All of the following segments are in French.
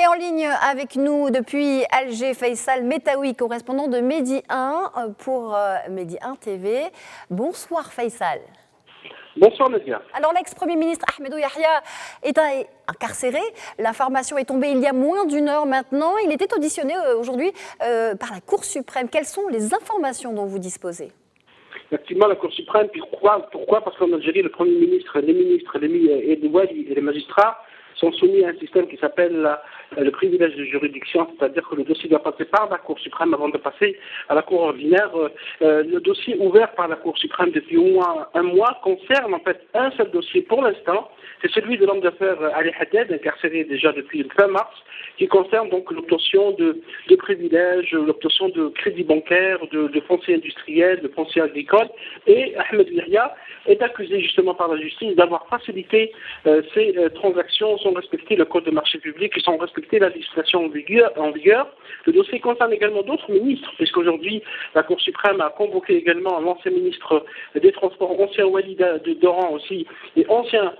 Et en ligne avec nous depuis Alger, Faisal Metaoui, correspondant de Medi 1 pour Medi 1 TV. Bonsoir Faisal. Bonsoir Nadia. Alors l'ex-premier ministre Ahmedou Yahya est incarcéré. L'information est tombée il y a moins d'une heure maintenant. Il était auditionné aujourd'hui par la Cour suprême. Quelles sont les informations dont vous disposez ? Effectivement, la Cour suprême, pourquoi? Parce qu'en Algérie, le Premier ministre, les ministres, et les wali et les magistrats sont soumis à un système qui s'appelle le privilège de juridiction, c'est-à-dire que le dossier doit passer par la Cour suprême avant de passer à la Cour ordinaire. Le dossier ouvert par la Cour suprême depuis au moins un mois concerne en fait un seul dossier pour l'instant, c'est celui de l'homme d'affaires Ali Haddad, incarcéré déjà depuis le 20 mars, qui concerne donc l'obtention de privilèges, l'obtention de crédits bancaires, de fonciers industriels, de fonciers agricoles. Et Ahmed Yahya est accusé justement par la justice d'avoir facilité ces transactions sans respecter le code de marché public et sans respecter la législation en vigueur. Le dossier concerne également d'autres ministres, puisqu'aujourd'hui la Cour suprême a convoqué également l'ancien ministre des Transports, ancien wali d'Oran aussi, et ancien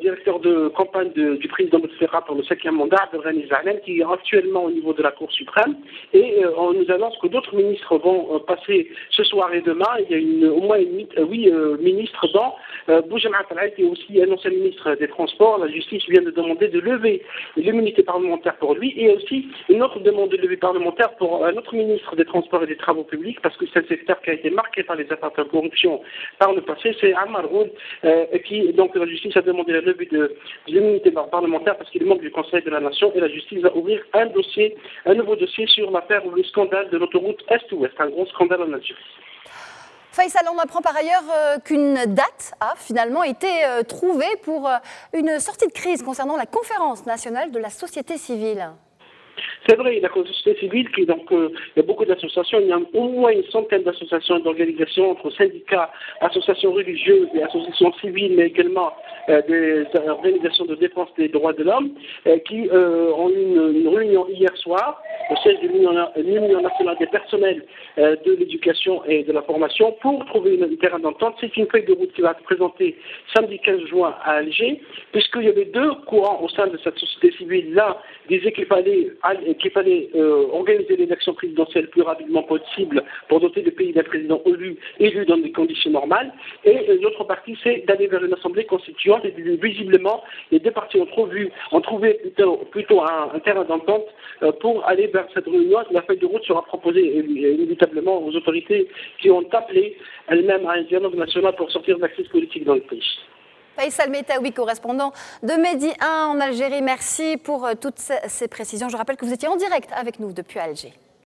directeur de campagne du président Bouteflika pour le 5e mandat, Abdelghani Zahlen, qui est actuellement au niveau de la Cour suprême. Et on nous annonce que d'autres ministres vont passer ce soir et demain. Il y a au moins 8 ministres dont Boujamaa Tallaï, qui est aussi un ancien ministre des Transports. La justice vient de demander de lever l'immunité parlementaire pour lui, et aussi une autre demande de levée parlementaire pour un autre ministre des Transports et des Travaux publics, parce que c'est un secteur qui a été marqué par les affaires de corruption par le passé. C'est Ammar Oud, qui, donc, la justice a demandé la levée de l'immunité parlementaire parce qu'il est membre du Conseil de la Nation, et la justice va ouvrir un nouveau dossier sur l'affaire ou le scandale de l'autoroute Est-Ouest, un gros scandale en Algérie. Faisal, on apprend par ailleurs qu'une date a finalement été trouvée pour une sortie de crise concernant la conférence nationale de la société civile. C'est vrai, la société civile, il y a beaucoup d'associations, il y a au moins une centaine d'associations et d'organisations entre syndicats, associations religieuses et associations civiles, mais également des organisations de défense des droits de l'homme, qui ont eu une réunion hier soir au siège de l'Union nationale des personnels de l'éducation et de la formation pour trouver un terrain d'entente. C'est une feuille de route qui va être présentée samedi 15 juin à Alger, puisqu'il y avait deux courants au sein de cette société civile. L'un disait qu'il fallait organiser l'élection présidentielle le plus rapidement possible pour doter le pays d'un président élu dans des conditions normales. Et l'autre partie, c'est d'aller vers une assemblée constituante. Et visiblement, les deux parties ont trouvé plutôt un terrain d'entente pour aller vers cette réunion. La feuille de route sera proposée inévitablement aux autorités qui ont appelé elles-mêmes à un dialogue national pour sortir de la crise politique dans le pays. Faisal Metaoui, correspondant de Medi 1 en Algérie, merci pour toutes ces précisions. Je rappelle que vous étiez en direct avec nous depuis Alger.